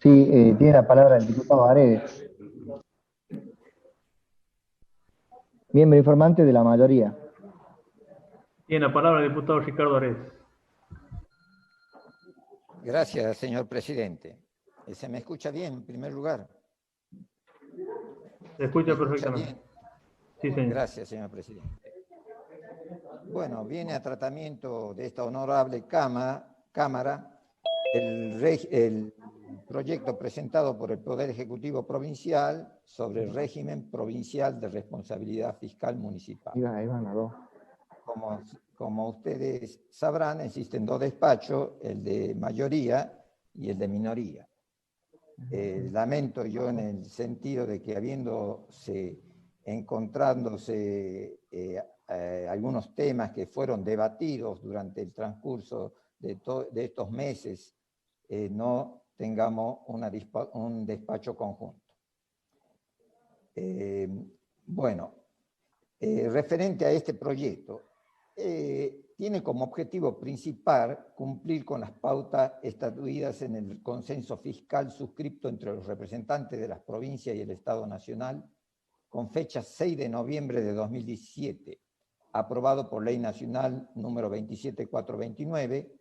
Sí, tiene la palabra el diputado Aredes, miembro informante de la mayoría. Tiene la palabra el diputado Ricardo Aredes. Gracias, señor presidente. ¿Se me escucha bien, en primer lugar? Se escucha ¿Me escucha perfectamente. bien? Sí, señor. Gracias, señor presidente. Bueno, viene a tratamiento de esta honorable Cámara el proyecto presentado por el Poder Ejecutivo Provincial sobre el régimen provincial de responsabilidad fiscal municipal. Ahí van las dos. Como ustedes sabrán, existen dos despachos, el de mayoría y el de minoría. Lamento yo en el sentido de que encontrándose algunos temas que fueron debatidos durante el transcurso de estos meses, no tengamos un despacho conjunto. Referente a este proyecto, tiene como objetivo principal cumplir con las pautas establecidas en el consenso fiscal suscripto entre los representantes de las provincias y el Estado Nacional, con fecha 6 de noviembre de 2017, aprobado por Ley Nacional número 27429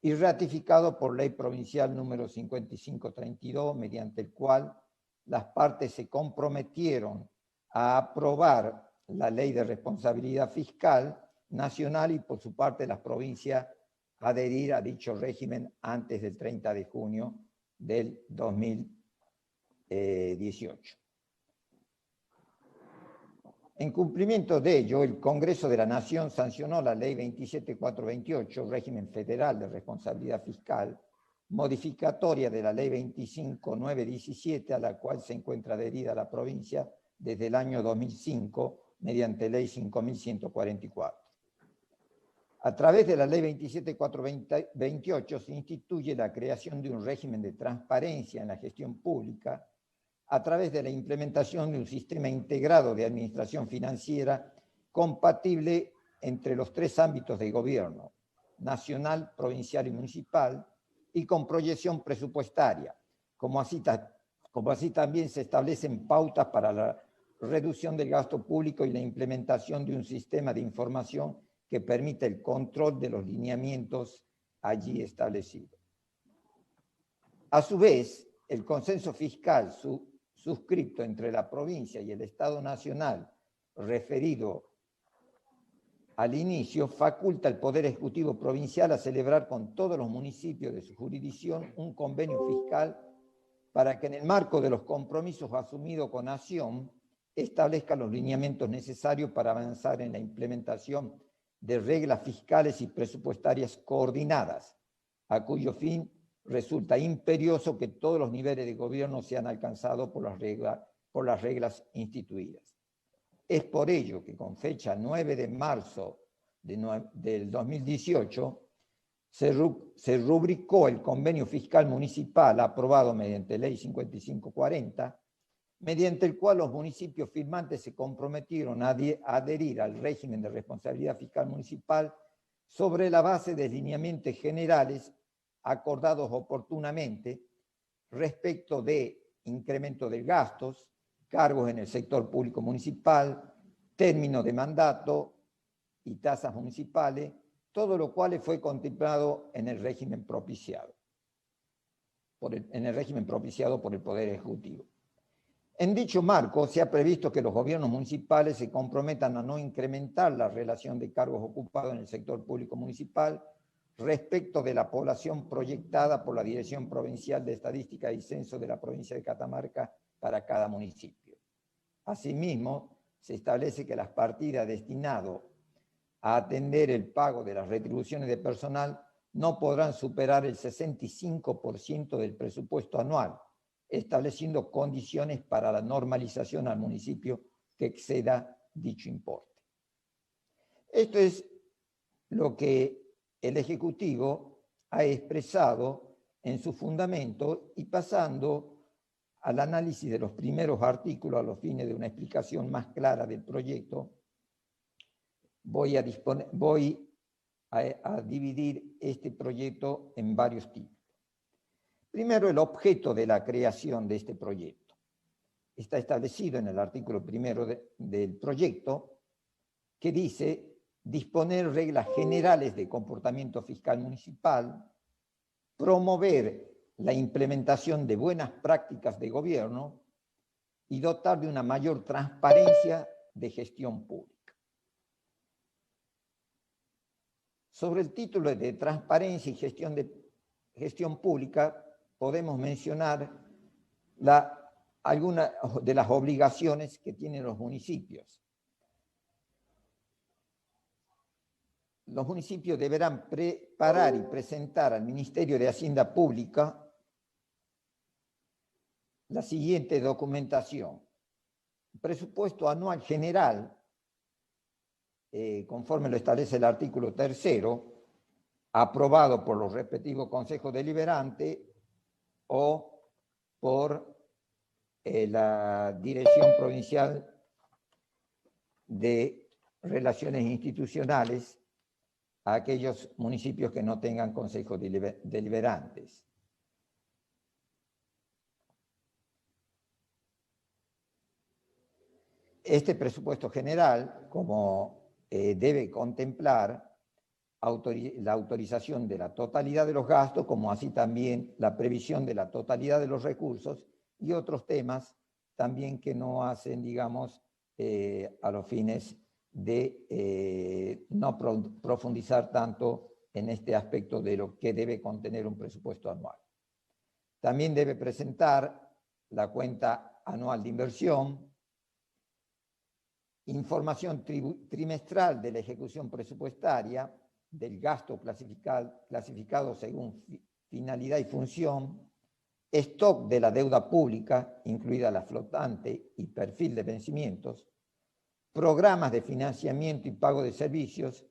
y ratificado por Ley Provincial número 5532, mediante el cual las partes se comprometieron a aprobar la Ley de Responsabilidad Fiscal nacional y por su parte las provincias adherir a dicho régimen antes del 30 de junio del 2018. En cumplimiento de ello, el Congreso de la Nación sancionó la Ley 27428, régimen federal de responsabilidad fiscal, modificatoria de la Ley 25917, a la cual se encuentra adherida la provincia desde el año 2005, mediante Ley 5144. A través de la Ley 27428 se instituye la creación de un régimen de transparencia en la gestión pública a través de la implementación de un sistema integrado de administración financiera compatible entre los tres ámbitos de gobierno, nacional, provincial y municipal, y con proyección presupuestaria, como así también se establecen pautas para la reducción del gasto público y la implementación de un sistema de información que permita el control de los lineamientos allí establecidos. A su vez, el consenso fiscal suscrito entre la provincia y el Estado Nacional, referido al inicio, faculta al Poder Ejecutivo Provincial a celebrar con todos los municipios de su jurisdicción un convenio fiscal para que en el marco de los compromisos asumidos con Nación establezca los lineamientos necesarios para avanzar en la implementación de reglas fiscales y presupuestarias coordinadas, a cuyo fin resulta imperioso que todos los niveles de gobierno sean alcanzados por las reglas instituidas. Es por ello que con fecha 9 de marzo del 2018 se rubricó el convenio fiscal municipal aprobado mediante Ley 5540, mediante el cual los municipios firmantes se comprometieron a adherir al régimen de responsabilidad fiscal municipal sobre la base de lineamientos generales acordados oportunamente respecto de incremento de gastos, cargos en el sector público municipal, término de mandato y tasas municipales, todo lo cual fue contemplado en el régimen propiciado por el Poder Ejecutivo. En dicho marco, se ha previsto que los gobiernos municipales se comprometan a no incrementar la relación de cargos ocupados en el sector público municipal respecto de la población proyectada por la Dirección Provincial de Estadística y Censo de la provincia de Catamarca para cada municipio. Asimismo, se establece que las partidas destinadas a atender el pago de las retribuciones de personal no podrán superar el 65% del presupuesto anual, estableciendo condiciones para la normalización al municipio que exceda dicho importe. Esto es lo que el Ejecutivo ha expresado en su fundamento, y pasando al análisis de los primeros artículos a los fines de una explicación más clara del proyecto, voy a dividir este proyecto en varios tipos. Primero, el objeto de la creación de este proyecto. Está establecido en el artículo primero del proyecto, que dice disponer reglas generales de comportamiento fiscal municipal, promover la implementación de buenas prácticas de gobierno y dotar de una mayor transparencia de gestión pública. Sobre el título de transparencia y gestión pública, podemos mencionar algunas de las obligaciones que tienen los municipios. Los municipios deberán preparar y presentar al Ministerio de Hacienda Pública la siguiente documentación: presupuesto anual general, conforme lo establece el artículo 3º, aprobado por los respectivos consejos deliberantes o por la Dirección Provincial de Relaciones Institucionales, a aquellos municipios que no tengan consejos deliberantes. Este presupuesto general, como debe contemplar la autorización de la totalidad de los gastos, como así también la previsión de la totalidad de los recursos y otros temas también que no hacen, digamos, a los fines de no profundizar tanto en este aspecto de lo que debe contener un presupuesto anual. También debe presentar la cuenta anual de inversión, información trimestral de la ejecución presupuestaria, del gasto clasificado según finalidad y función, stock de la deuda pública, incluida la flotante y perfil de vencimientos, programas de financiamiento y pago de servicios,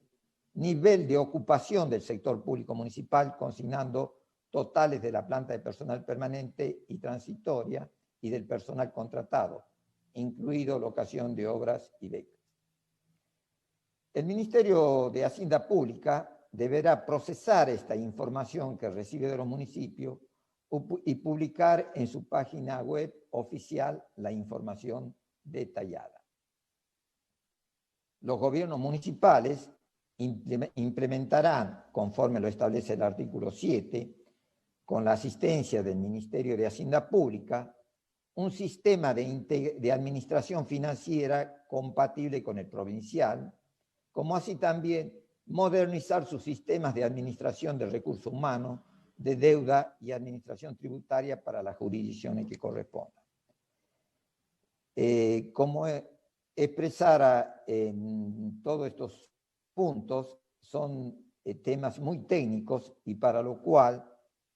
nivel de ocupación del sector público municipal, consignando totales de la planta de personal permanente y transitoria y del personal contratado, incluido locación de obras y becas. El Ministerio de Hacienda Pública deberá procesar esta información que recibe de los municipios y publicar en su página web oficial la información detallada. Los gobiernos municipales implementarán, conforme lo establece el artículo 7, con la asistencia del Ministerio de Hacienda Pública, un sistema de administración financiera compatible con el provincial, como así también modernizar sus sistemas de administración de recursos humanos, de deuda y administración tributaria para las jurisdicciones que correspondan. Como expresara en todos estos puntos, son temas muy técnicos y para lo cual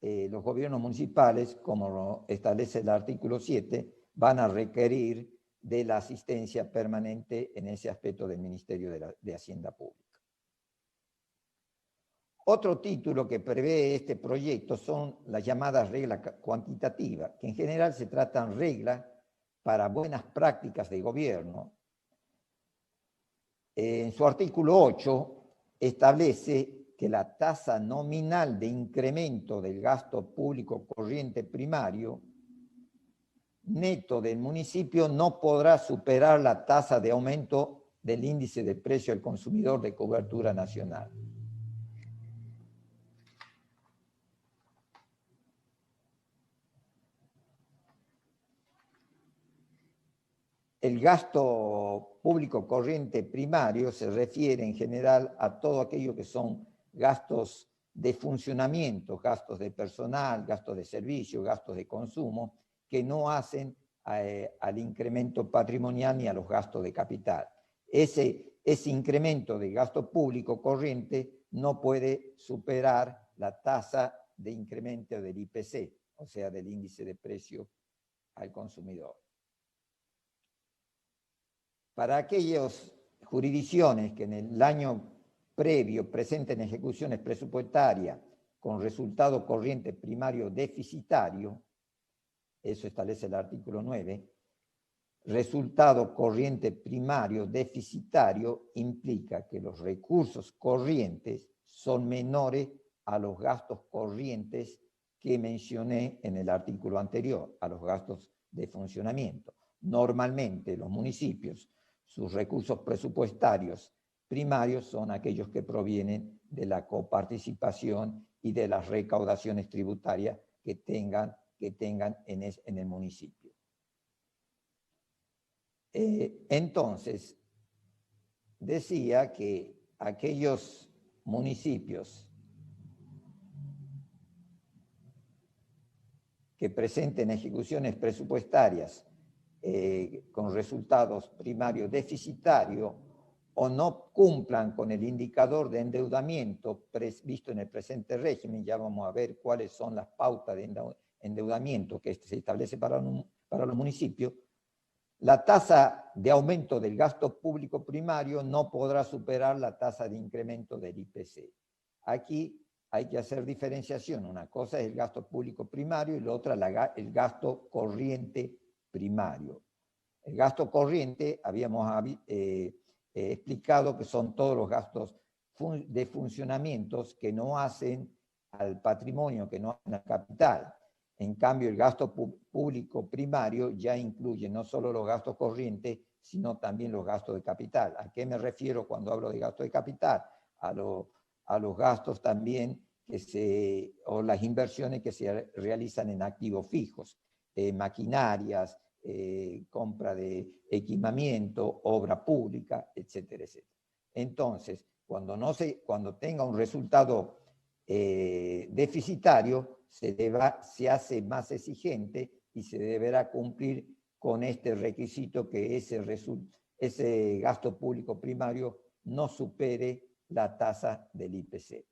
los gobiernos municipales, como lo establece el artículo 7, van a requerir de la asistencia permanente en ese aspecto del Ministerio de Hacienda Pública. Otro título que prevé este proyecto son las llamadas reglas cuantitativas, que en general se tratan reglas para buenas prácticas de gobierno. En su artículo 8 establece que la tasa nominal de incremento del gasto público corriente primario neto del municipio no podrá superar la tasa de aumento del índice de precio al consumidor de cobertura nacional. El gasto público corriente primario se refiere en general a todo aquello que son gastos de funcionamiento, gastos de personal, gastos de servicio, gastos de consumo, que no hacen al incremento patrimonial ni a los gastos de capital. Ese incremento de gasto público corriente no puede superar la tasa de incremento del IPC, o sea, del índice de precio al consumidor. Para aquellas jurisdicciones que en el año previo presenten ejecuciones presupuestarias con resultado corriente primario deficitario, eso establece el artículo 9, resultado corriente primario deficitario implica que los recursos corrientes son menores a los gastos corrientes que mencioné en el artículo anterior, a los gastos de funcionamiento. Normalmente los municipios, sus recursos presupuestarios primarios son aquellos que provienen de la coparticipación y de las recaudaciones tributarias que tengan en el municipio. Entonces, decía que aquellos municipios que presenten ejecuciones presupuestarias con resultados primarios deficitarios o no cumplan con el indicador de endeudamiento visto en el presente régimen, ya vamos a ver cuáles son las pautas de endeudamiento que se establece para los municipios, la tasa de aumento del gasto público primario no podrá superar la tasa de incremento del IPC. Aquí hay que hacer diferenciación. Una cosa es el gasto público primario y la otra el gasto corriente primario. El gasto corriente, habíamos explicado que son todos los gastos de funcionamientos que no hacen al patrimonio, que no hacen al capital. En cambio, el gasto público primario ya incluye no solo los gastos corrientes, sino también los gastos de capital. ¿A qué me refiero cuando hablo de gasto de capital? A los gastos también o las inversiones que se realizan en activos fijos, maquinarias, compra de equipamiento, obra pública, etcétera, etcétera. Entonces, cuando tenga un resultado deficitario, se hace más exigente y se deberá cumplir con este requisito que ese gasto público primario no supere la tasa del IPC.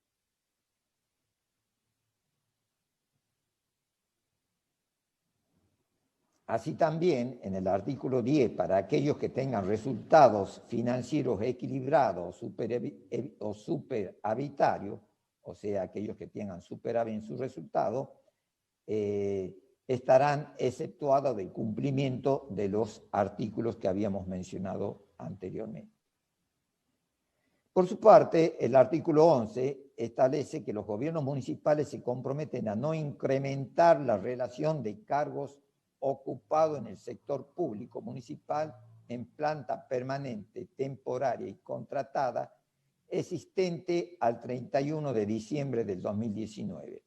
Así también, en el artículo 10, para aquellos que tengan resultados financieros equilibrados o superavitarios, o sea, aquellos que tengan superávit en su resultado, estarán exceptuados del cumplimiento de los artículos que habíamos mencionado anteriormente. Por su parte, el artículo 11 establece que los gobiernos municipales se comprometen a no incrementar la relación de cargos ocupados en el sector público municipal en planta permanente, temporaria y contratada existente al 31 de diciembre del 2019.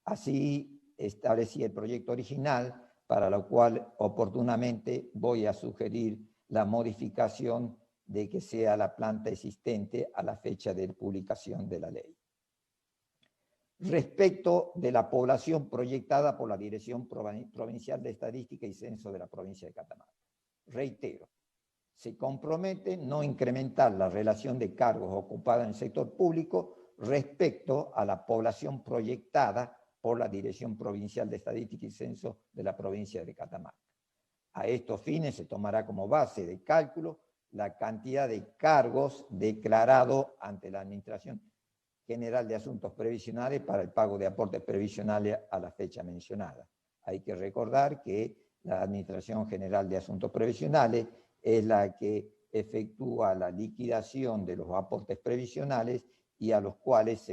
Así establecía el proyecto original, para lo cual oportunamente voy a sugerir la modificación de que sea la planta existente a la fecha de publicación de la ley. Respecto de la población proyectada por la Dirección Provincial de Estadística y Censo de la provincia de Catamarca. Reitero, se compromete no incrementar la relación de cargos ocupada en el sector público respecto a la población proyectada por la Dirección Provincial de Estadística y Censo de la provincia de Catamarca. A estos fines se tomará como base de cálculo la cantidad de cargos declarados ante la Administración General de Asuntos Previsionales para el pago de aportes previsionales a la fecha mencionada. Hay que recordar que la Administración General de Asuntos Previsionales es la que efectúa la liquidación de los aportes previsionales y a los cuales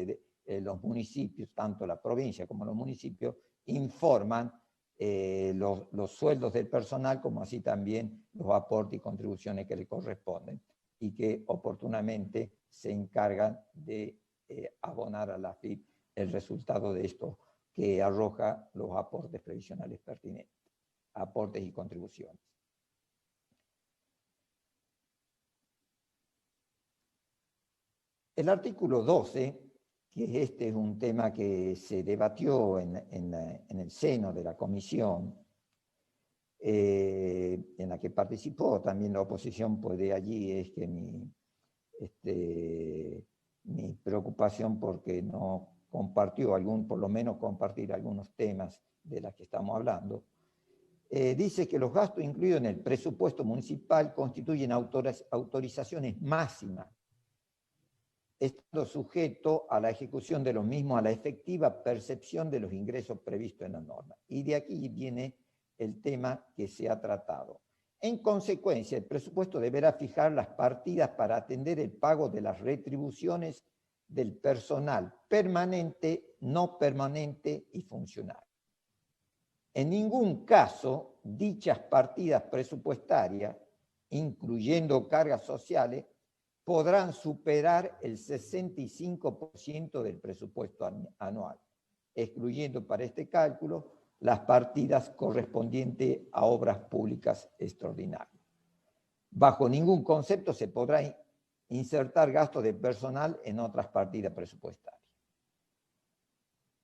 los municipios, tanto la provincia como los municipios, informan los sueldos del personal, como así también los aportes y contribuciones que le corresponden y que oportunamente se encargan de abonar a la AFIP el resultado de esto que arroja los aportes previsionales pertinentes, aportes y contribuciones. El artículo 12, que este es un tema que se debatió en el seno de la comisión, en la que participó también la oposición, pues de allí es que mi preocupación porque no compartió por lo menos compartir algunos temas de los que estamos hablando, dice que los gastos incluidos en el presupuesto municipal constituyen autorizaciones máximas, estando sujeto a la ejecución de los mismos a la efectiva percepción de los ingresos previstos en la norma. Y de aquí viene el tema que se ha tratado. En consecuencia, el presupuesto deberá fijar las partidas para atender el pago de las retribuciones del personal permanente, no permanente y funcionario. En ningún caso, dichas partidas presupuestarias, incluyendo cargas sociales, podrán superar el 65% del presupuesto anual, excluyendo para este cálculo las partidas correspondientes a obras públicas extraordinarias. Bajo ningún concepto se podrá insertar gastos de personal en otras partidas presupuestarias.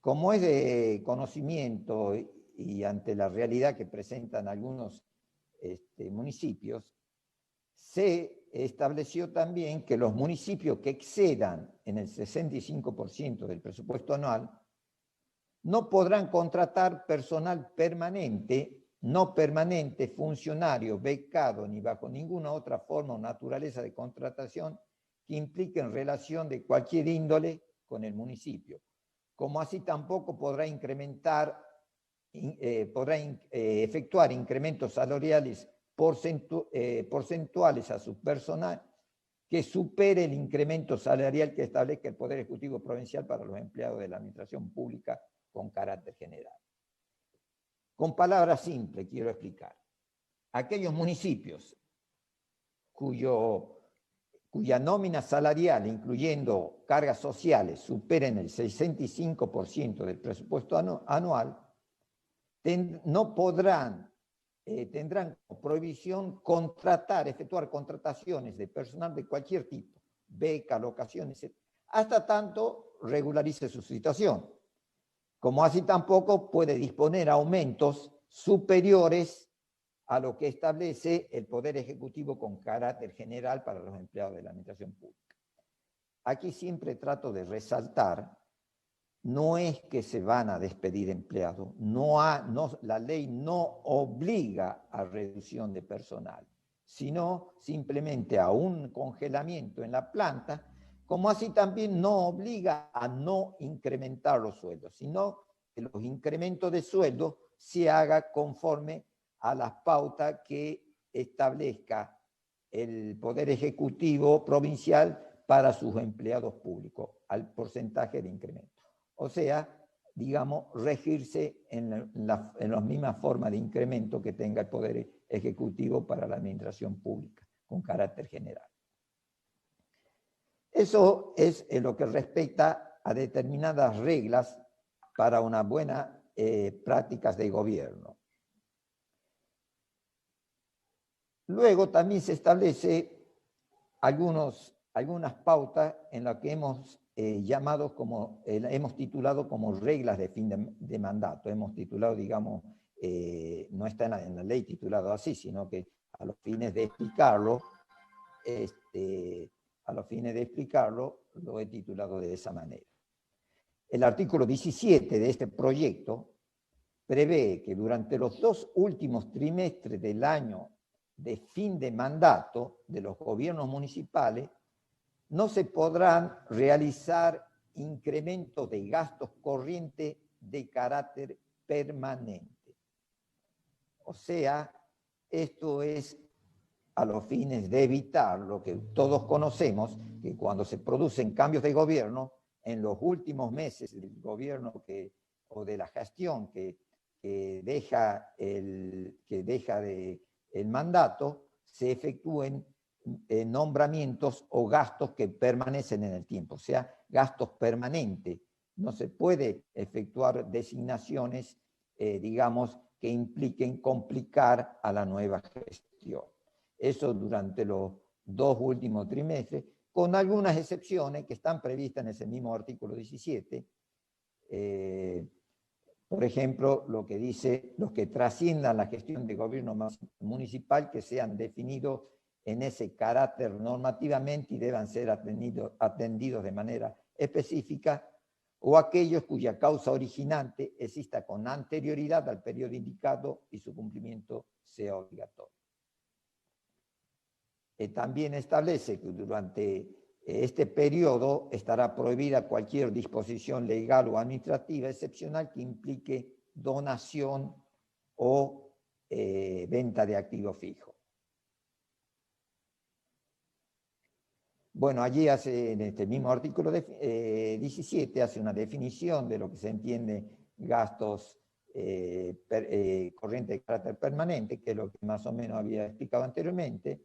Como es de conocimiento y ante la realidad que presentan algunos municipios, se estableció también que los municipios que excedan en el 65% del presupuesto anual no podrán contratar personal permanente, no permanente, funcionario, becado, ni bajo ninguna otra forma o naturaleza de contratación que implique en relación de cualquier índole con el municipio. Como así tampoco podrá efectuar incrementos salariales porcentuales a su personal que supere el incremento salarial que establezca el Poder Ejecutivo Provincial para los empleados de la Administración Pública con carácter general. Con palabras simples quiero explicar. Aquellos municipios cuya nómina salarial, incluyendo cargas sociales, superen el 65% del presupuesto anual, tendrán como prohibición efectuar contrataciones de personal de cualquier tipo, beca, locaciones, etc., hasta tanto regularice su situación. Como así tampoco puede disponer aumentos superiores a lo que establece el Poder Ejecutivo con carácter general para los empleados de la Administración Pública. Aquí siempre trato de resaltar, no es que se van a despedir empleados, la ley no obliga a reducción de personal, sino simplemente a un congelamiento en la planta, como así también no obliga a no incrementar los sueldos, sino que los incrementos de sueldo se haga conforme a las pautas que establezca el Poder Ejecutivo Provincial para sus empleados públicos, al porcentaje de incremento. O sea, digamos, regirse en las mismas formas de incremento que tenga el Poder Ejecutivo para la Administración Pública, con carácter general. Eso es en lo que respecta a determinadas reglas para una buena prácticas de gobierno. Luego también se establece algunas pautas en las que hemos hemos titulado como reglas de fin de mandato. Hemos titulado, digamos, no está en la ley titulado así, sino que a los fines de explicarlo, lo he titulado de esa manera. El artículo 17 de este proyecto prevé que durante los 2 últimos trimestres del año de fin de mandato de los gobiernos municipales no se podrán realizar incrementos de gastos corrientes de carácter permanente. O sea, esto es a los fines de evitar lo que todos conocemos, que cuando se producen cambios de gobierno, en los últimos meses del gobierno o de la gestión que deja el mandato, se efectúen nombramientos o gastos que permanecen en el tiempo, o sea, gastos permanentes. No se puede efectuar designaciones, digamos, que impliquen complicar a la nueva gestión. Eso durante los 2 últimos trimestres, con algunas excepciones que están previstas en ese mismo artículo 17. Por ejemplo, lo que dice, los que trasciendan la gestión de gobierno municipal que sean definidos en ese carácter normativamente y deban ser atendidos de manera específica, o aquellos cuya causa originante exista con anterioridad al periodo indicado y su cumplimiento sea obligatorio. También establece que durante este periodo estará prohibida cualquier disposición legal o administrativa excepcional que implique donación o venta de activo fijo. Bueno, allí hace, en este mismo artículo 17, hace una definición de lo que se entiende gastos corrientes de carácter permanente, que es lo que más o menos había explicado anteriormente,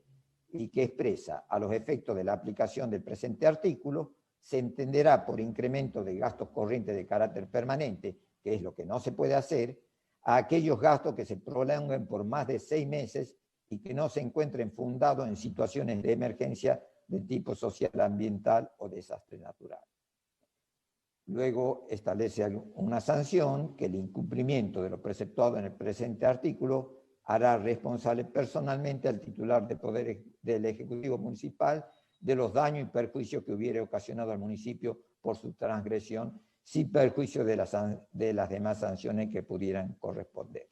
y que expresa, a los efectos de la aplicación del presente artículo, se entenderá por incremento de gastos corrientes de carácter permanente, que es lo que no se puede hacer, a aquellos gastos que se prolonguen por más de 6 meses y que no se encuentren fundados en situaciones de emergencia de tipo social, ambiental o desastre natural. Luego establece una sanción que el incumplimiento de lo preceptuado en el presente artículo hará responsable personalmente al titular de poder del Ejecutivo Municipal de los daños y perjuicios que hubiere ocasionado al municipio por su transgresión, sin perjuicio de las demás sanciones que pudieran corresponder.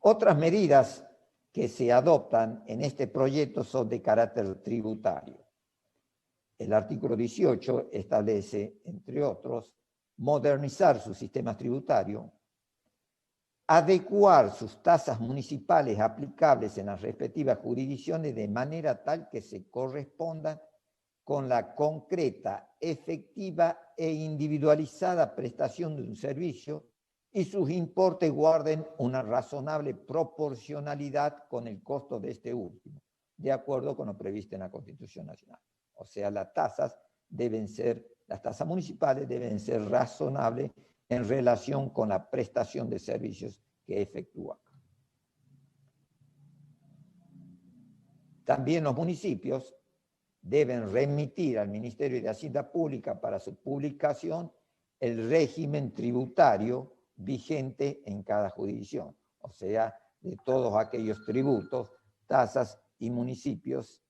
Otras medidas que se adoptan en este proyecto son de carácter tributario. El artículo 18 establece, entre otros, modernizar su sistema tributario, adecuar sus tasas municipales aplicables en las respectivas jurisdicciones de manera tal que se correspondan con la concreta, efectiva e individualizada prestación de un servicio y sus importes guarden una razonable proporcionalidad con el costo de este último, de acuerdo con lo previsto en la Constitución Nacional. O sea, las tasas municipales deben ser razonables en relación con la prestación de servicios que efectúan. También los municipios deben remitir al Ministerio de Hacienda Pública para su publicación el régimen tributario vigente en cada jurisdicción, o sea, de todos aquellos tributos, tasas y municipios,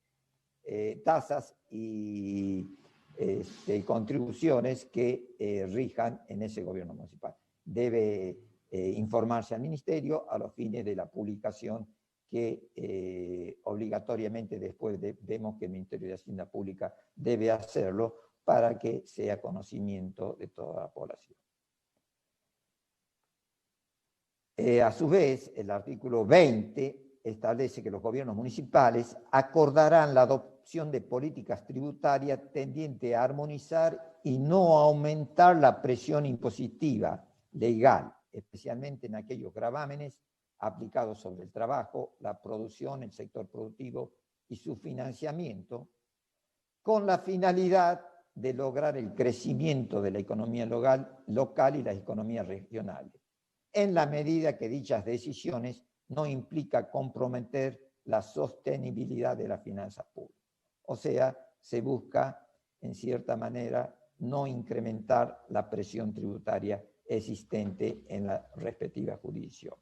tasas y contribuciones que rijan en ese gobierno municipal. Debe informarse al Ministerio a los fines de la publicación que obligatoriamente después vemos que el Ministerio de Hacienda Pública debe hacerlo para que sea conocimiento de toda la población. A su vez, el artículo 20 establece que los gobiernos municipales acordarán la adopción de políticas tributarias tendientes a armonizar y no a aumentar la presión impositiva legal, especialmente en aquellos gravámenes aplicados sobre el trabajo, la producción, el sector productivo y su financiamiento, con la finalidad de lograr el crecimiento de la economía local y las economías regionales, en la medida que dichas decisiones no implica comprometer la sostenibilidad de las finanzas públicas. O sea, se busca, en cierta manera, no incrementar la presión tributaria existente en la respectiva jurisdicción.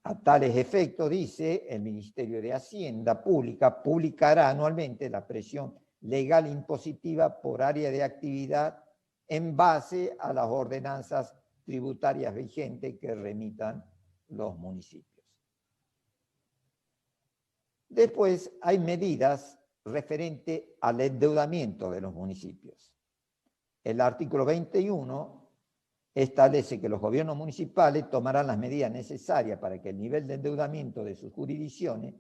A tales efectos, dice, el Ministerio de Hacienda Pública publicará anualmente la presión legal impositiva por área de actividad en base a las ordenanzas tributarias vigentes que remitan los municipios. Después hay medidas referentes al endeudamiento de los municipios. El artículo 21 establece que los gobiernos municipales tomarán las medidas necesarias para que el nivel de endeudamiento de sus jurisdicciones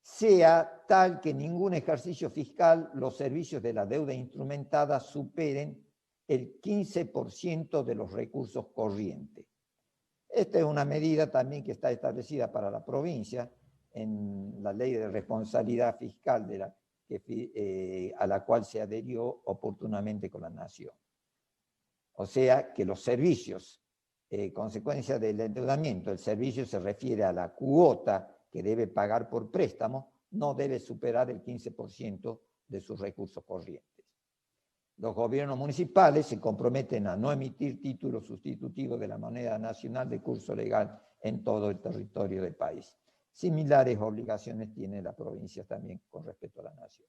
sea tal que en ningún ejercicio fiscal los servicios de la deuda instrumentada superen el 15% de los recursos corrientes. Esta es una medida también que está establecida para la provincia en la ley de responsabilidad fiscal a la cual se adherió oportunamente con la Nación. O sea que los servicios, consecuencia del endeudamiento, el servicio se refiere a la cuota que debe pagar por préstamo, no debe superar el 15% de sus recursos corrientes. Los gobiernos municipales se comprometen a no emitir títulos sustitutivos de la moneda nacional de curso legal en todo el territorio del país. Similares obligaciones tiene la provincia también con respecto a la nación.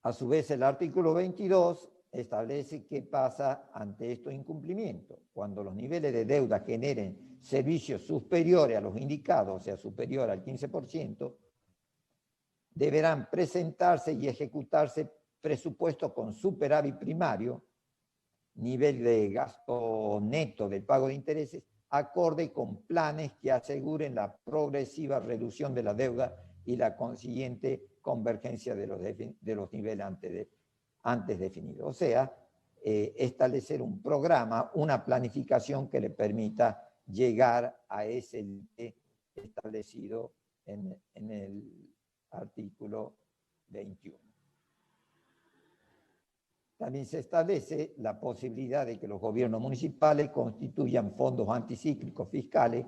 A su vez, el artículo 22 establece qué pasa ante estos incumplimientos. Cuando los niveles de deuda generen servicios superiores a los indicados, o sea, superior al 15%, deberán presentarse y ejecutarse presupuestos con superávit primario, nivel de gasto neto del pago de intereses, acorde con planes que aseguren la progresiva reducción de la deuda y la consiguiente convergencia de los niveles antes definidos. O sea, establecer un programa, una planificación que le permita llegar a ese límite establecido en el artículo 21. También se establece la posibilidad de que los gobiernos municipales constituyan fondos anticíclicos fiscales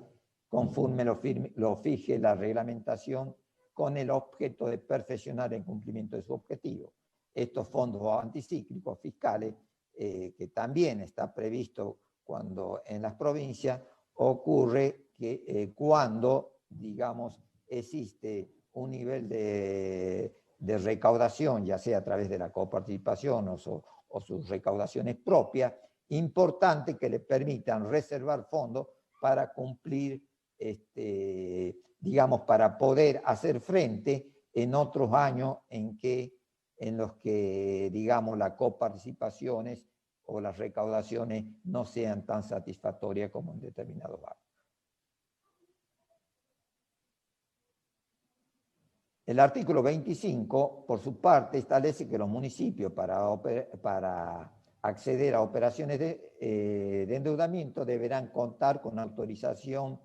conforme lo fije la reglamentación con el objeto de perfeccionar el cumplimiento de su objetivo. Estos fondos anticíclicos fiscales, que también está previsto cuando en las provincias, ocurre que cuando, digamos, existe un nivel de recaudación, ya sea a través de la coparticipación o sus recaudaciones propias, importante que le permitan reservar fondos para cumplir, digamos, para poder hacer frente en otros años en los que, digamos, las coparticipaciones o las recaudaciones no sean tan satisfactorias como en determinados años. El artículo 25, por su parte, establece que los municipios para acceder a operaciones de endeudamiento deberán contar con autorización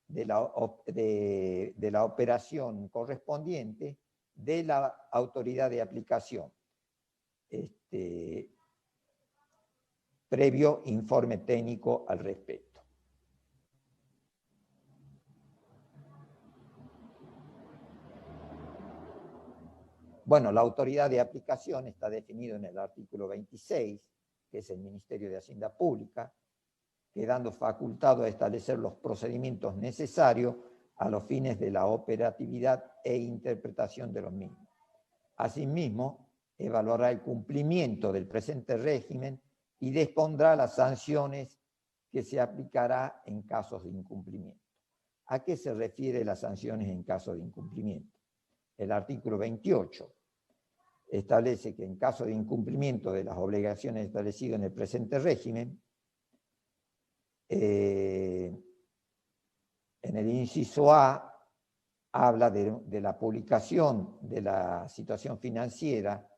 de la operación correspondiente de la autoridad de aplicación, previo informe técnico al respecto. Bueno, la autoridad de aplicación está definido en el artículo 26, que es el Ministerio de Hacienda Pública, quedando facultado a establecer los procedimientos necesarios a los fines de la operatividad e interpretación de los mismos. Asimismo, evaluará el cumplimiento del presente régimen y dispondrá las sanciones que se aplicará en casos de incumplimiento. ¿A qué se refiere las sanciones en caso de incumplimiento? El artículo 28 establece que en caso de incumplimiento de las obligaciones establecidas en el presente régimen, en el inciso A habla de la publicación de la situación financiera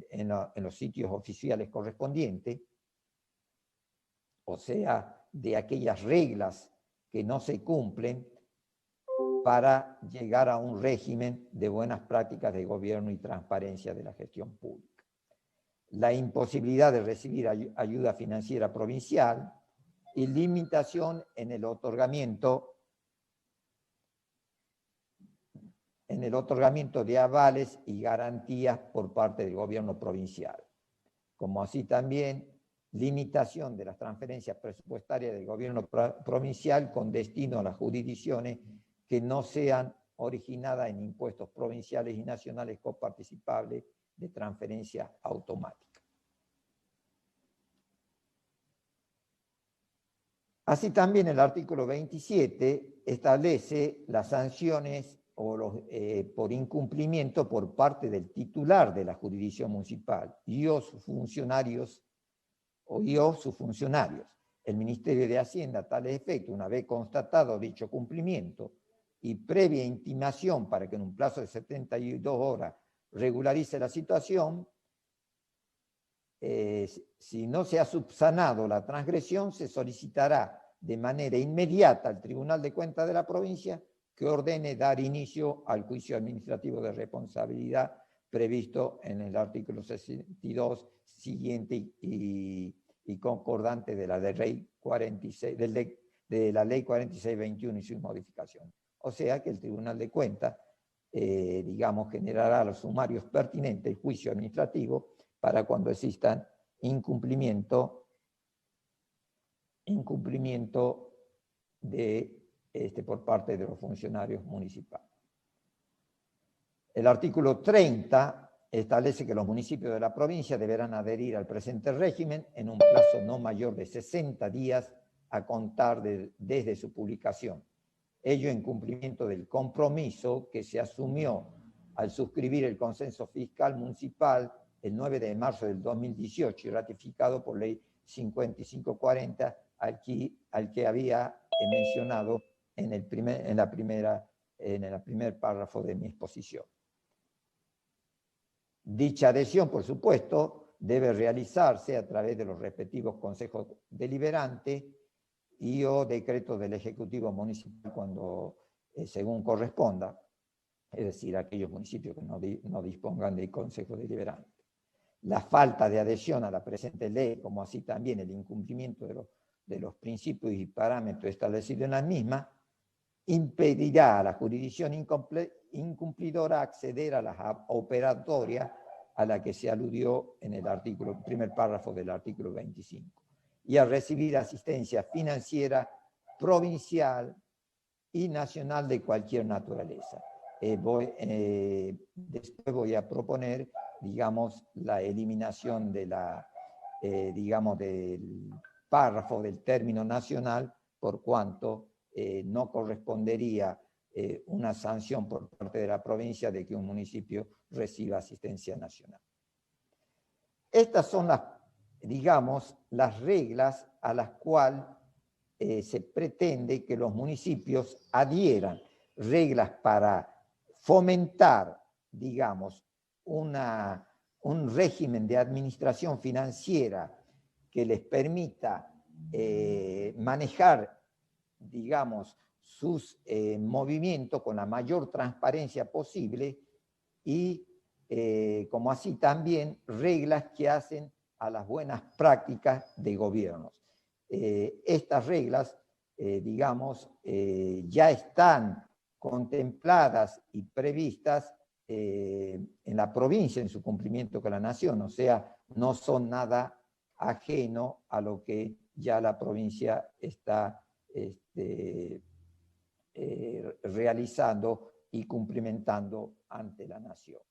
en los sitios oficiales correspondientes, o sea, de aquellas reglas que no se cumplen para llegar a un régimen de buenas prácticas de gobierno y transparencia de la gestión pública. La imposibilidad de recibir ayuda financiera provincial y limitación en el otorgamiento de avales y garantías por parte del gobierno provincial, como así también limitación de las transferencias presupuestarias del gobierno provincial con destino a las jurisdicciones que no sean originadas en impuestos provinciales y nacionales coparticipables de transferencia automática. Así también el artículo 27 establece las sanciones por incumplimiento por parte del titular de la jurisdicción municipal y o sus funcionarios. El Ministerio de Hacienda, a tales efectos, una vez constatado dicho cumplimiento y previa intimación para que en un plazo de 72 horas regularice la situación, si no se ha subsanado la transgresión, se solicitará de manera inmediata al Tribunal de Cuentas de la provincia que ordene dar inicio al juicio administrativo de responsabilidad previsto en el artículo 62 siguiente y concordante de la ley 46, de la ley 4621 y sus modificaciones. O sea que el Tribunal de Cuentas, digamos, generará los sumarios pertinentes y juicio administrativo para cuando existan incumplimiento por parte de los funcionarios municipales. El artículo 30 establece que los municipios de la provincia deberán adherir al presente régimen en un plazo no mayor de 60 días a contar desde su publicación. Ello en cumplimiento del compromiso que se asumió al suscribir el Consenso Fiscal Municipal el 9 de marzo del 2018 y ratificado por Ley 5540 al que había mencionado en el primer párrafo de mi exposición. Dicha adhesión, por supuesto, debe realizarse a través de los respectivos consejos deliberantes y o decretos del Ejecutivo Municipal cuando según corresponda, es decir, aquellos municipios que no dispongan de consejo deliberante. La falta de adhesión a la presente ley, como así también el incumplimiento de los principios y parámetros establecidos en la misma, impedirá a la jurisdicción incumplidora acceder a la operatoria a la que se aludió en el primer párrafo del artículo 25 y a recibir asistencia financiera provincial y nacional de cualquier naturaleza. Después voy a proponer, digamos, la eliminación de digamos, del párrafo del término nacional, por cuanto no correspondería una sanción por parte de la provincia de que un municipio reciba asistencia nacional. Estas son digamos, las reglas a las cuales se pretende que los municipios adhieran, reglas para fomentar, digamos, un régimen de administración financiera que les permita manejar, digamos, sus movimientos con la mayor transparencia posible y como así también reglas que hacen a las buenas prácticas de gobiernos. Estas reglas, digamos, ya están contempladas y previstas en la provincia en su cumplimiento con la nación, o sea, no son nada ajeno a lo que ya la provincia está realizando y cumplimentando ante la nación.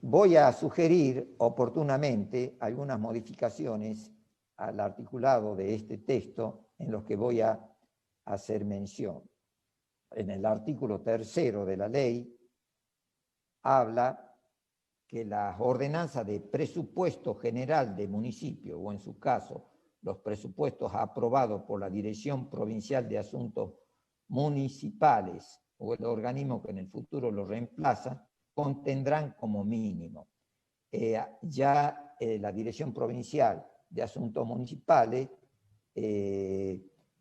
Voy a sugerir oportunamente algunas modificaciones al articulado de este texto en los que voy a hacer mención. En el artículo 3 de la ley habla que las ordenanzas de presupuesto general de municipio, o en su caso, los presupuestos aprobados por la Dirección Provincial de Asuntos Municipales o el organismo que en el futuro lo reemplaza, contendrán como mínimo. La Dirección Provincial de Asuntos Municipales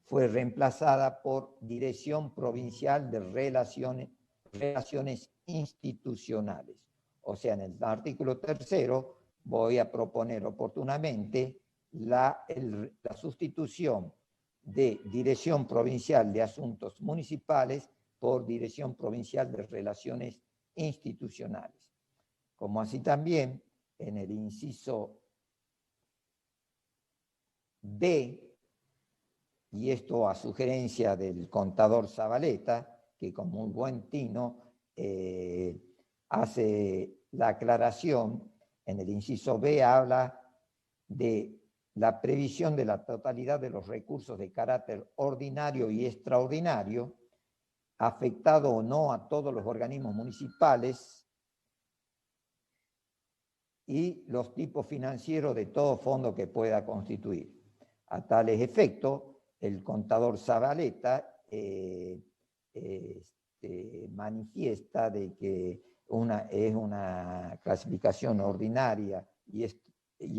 fue reemplazada por Dirección Provincial de Relaciones Institucionales. O sea, en el artículo 3 voy a proponer oportunamente la sustitución de Dirección Provincial de Asuntos Municipales por Dirección Provincial de Relaciones Institucionales. Como así también en el inciso D, y esto a sugerencia del contador Zabaleta, que con muy buen tino hace la aclaración, en el inciso B habla de la previsión de la totalidad de los recursos de carácter ordinario y extraordinario, afectado o no a todos los organismos municipales y los tipos financieros de todo fondo que pueda constituir. A tales efectos, el contador Zabaleta manifiesta de que es una clasificación ordinaria y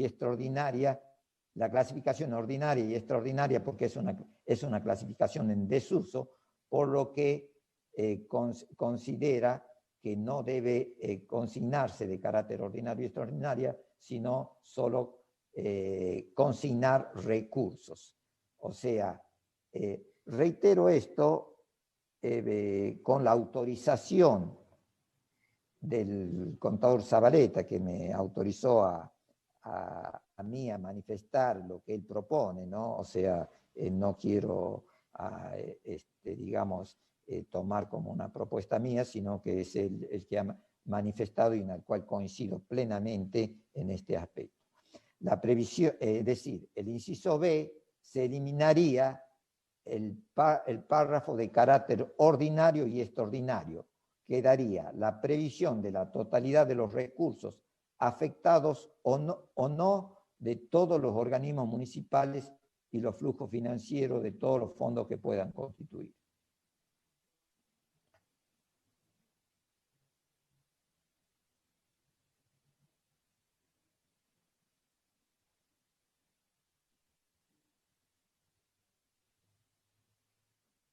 extraordinaria. La clasificación ordinaria y extraordinaria porque es una clasificación en desuso, por lo que considera que no debe consignarse de carácter ordinario y extraordinaria, sino solo consignar recursos. O sea, reitero esto con la autorización del contador Zabaleta, que me autorizó a mí a manifestar lo que él propone, ¿no? O sea, no quiero, digamos, tomar como una propuesta mía, sino que es el que ha manifestado y en el cual coincido plenamente en este aspecto. La previsión, es decir, el inciso B se eliminaría el párrafo de carácter ordinario y extraordinario, quedaría la previsión de la totalidad de los recursos afectados o no de todos los organismos municipales y los flujos financieros de todos los fondos que puedan constituir.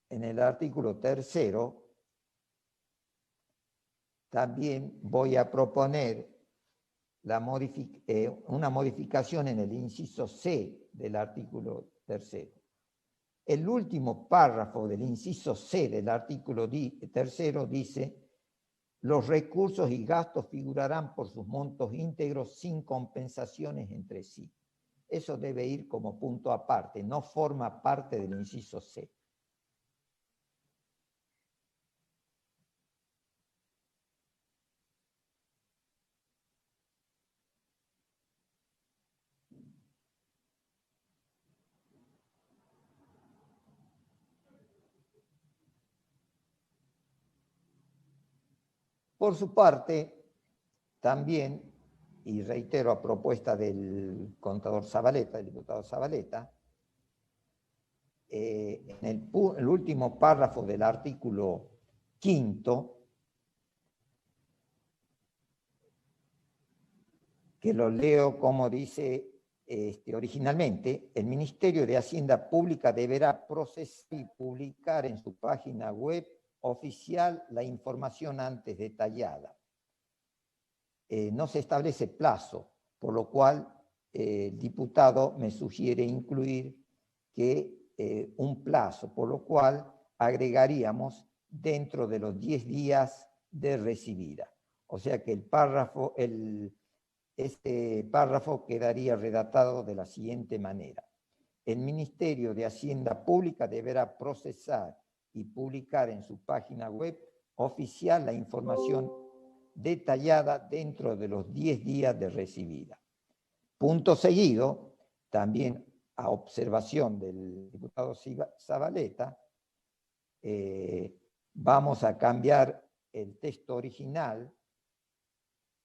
En el artículo 3º, también voy a proponer una modificación en el inciso C del artículo 3º. El último párrafo del inciso C del artículo 3º dice: los recursos y gastos figurarán por sus montos íntegros sin compensaciones entre sí. Eso debe ir como punto aparte, no forma parte del inciso C. Por su parte, también, y reitero a propuesta del contador Zabaleta, el diputado Zabaleta, en el último párrafo del artículo 5º, que lo leo como dice originalmente: el Ministerio de Hacienda Pública deberá procesar y publicar en su página web oficial la información antes detallada. No se establece plazo, por lo cual el diputado me sugiere incluir que un plazo, por lo cual agregaríamos dentro de los 10 días de recibida. O sea que este párrafo quedaría redactado de la siguiente manera: el Ministerio de Hacienda Pública deberá procesar y publicar en su página web oficial la información detallada dentro de los 10 días de recibida. Punto seguido, también a observación del diputado Zabaleta, vamos a cambiar el texto original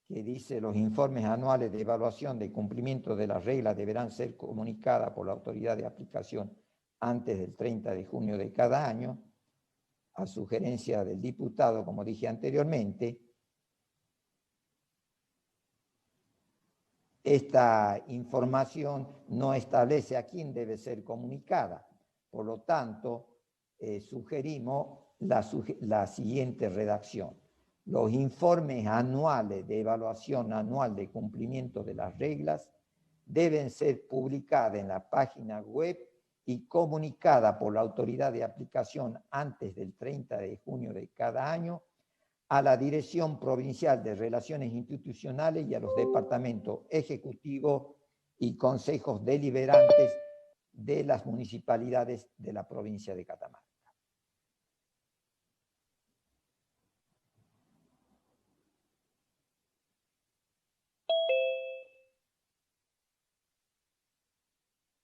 que dice: los informes anuales de evaluación de cumplimiento de las reglas deberán ser comunicadas por la autoridad de aplicación antes del 30 de junio de cada año, a sugerencia del diputado, como dije anteriormente. Esta información no establece a quién debe ser comunicada, por lo tanto, sugerimos la siguiente redacción: los informes anuales de evaluación anual de cumplimiento de las reglas deben ser publicadas en la página web y comunicada por la autoridad de aplicación antes del 30 de junio de cada año a la Dirección Provincial de Relaciones Institucionales y a los departamentos ejecutivos y consejos deliberantes de las municipalidades de la provincia de Catamarca.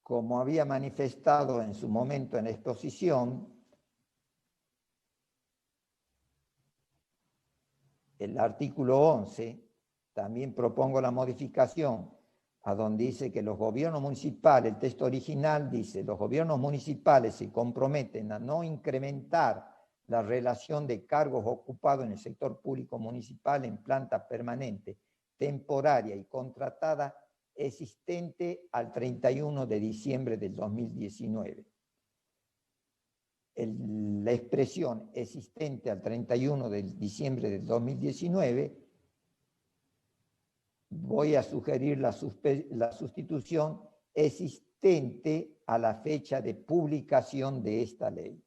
Como había manifestado en su momento en la exposición, el artículo 11, también propongo la modificación a donde dice que los gobiernos municipales, el texto original dice: los gobiernos municipales se comprometen a no incrementar la relación de cargos ocupados en el sector público municipal en planta permanente, temporaria y contratada existente al 31 de diciembre del 2019. La expresión existente al 31 de diciembre del 2019, voy a sugerir la sustitución existente a la fecha de publicación de esta ley.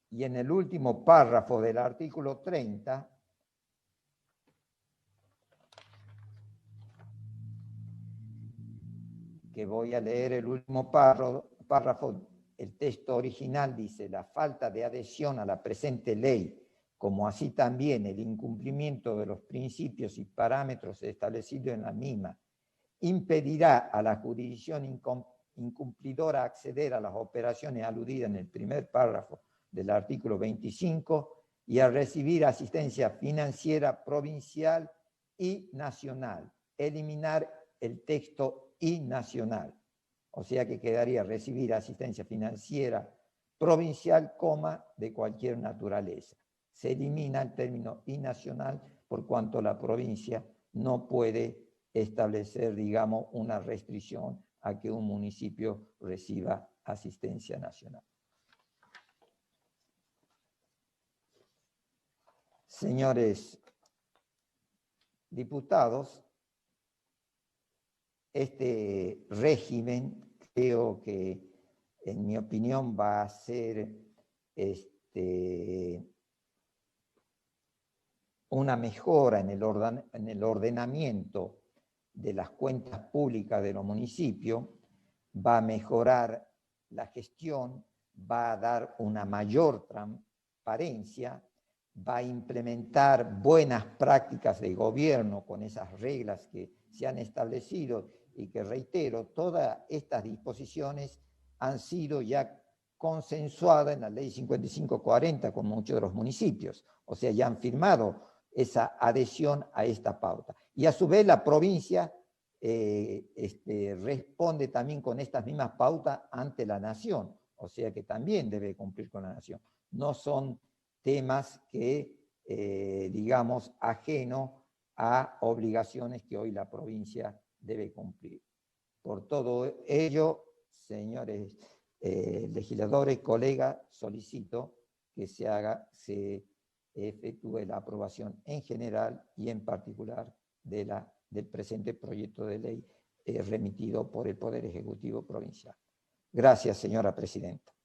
Y en el último párrafo del artículo 30, que voy a leer el último párrafo, el texto original dice: la falta de adhesión a la presente ley como así también el incumplimiento de los principios y parámetros establecidos en la misma, impedirá a la jurisdicción incumplidora acceder a las operaciones aludidas en el primer párrafo del artículo 25 y a recibir asistencia financiera provincial y nacional. Eliminar el texto y nacional. O sea que quedaría recibir asistencia financiera provincial, de cualquier naturaleza. Se elimina el término y nacional por cuanto la provincia no puede establecer, digamos, una restricción a que un municipio reciba asistencia nacional. Señores diputados, este régimen creo que, en mi opinión, va a ser una mejora en el ordenamiento de las cuentas públicas de los municipios, va a mejorar la gestión, va a dar una mayor transparencia, va a implementar buenas prácticas de gobierno con esas reglas que se han establecido y que, reitero, todas estas disposiciones han sido ya consensuadas en la Ley 5540 con muchos de los municipios, o sea, ya han firmado esa adhesión a esta pauta. Y a su vez la provincia responde también con estas mismas pautas ante la nación, o sea que también debe cumplir con la nación. No son temas que, digamos, ajenos a obligaciones que hoy la provincia debe cumplir. Por todo ello, señores legisladores, colegas, solicito que se efectúe la aprobación en general y en particular del presente proyecto de ley remitido por el Poder Ejecutivo Provincial. Gracias, señora presidenta.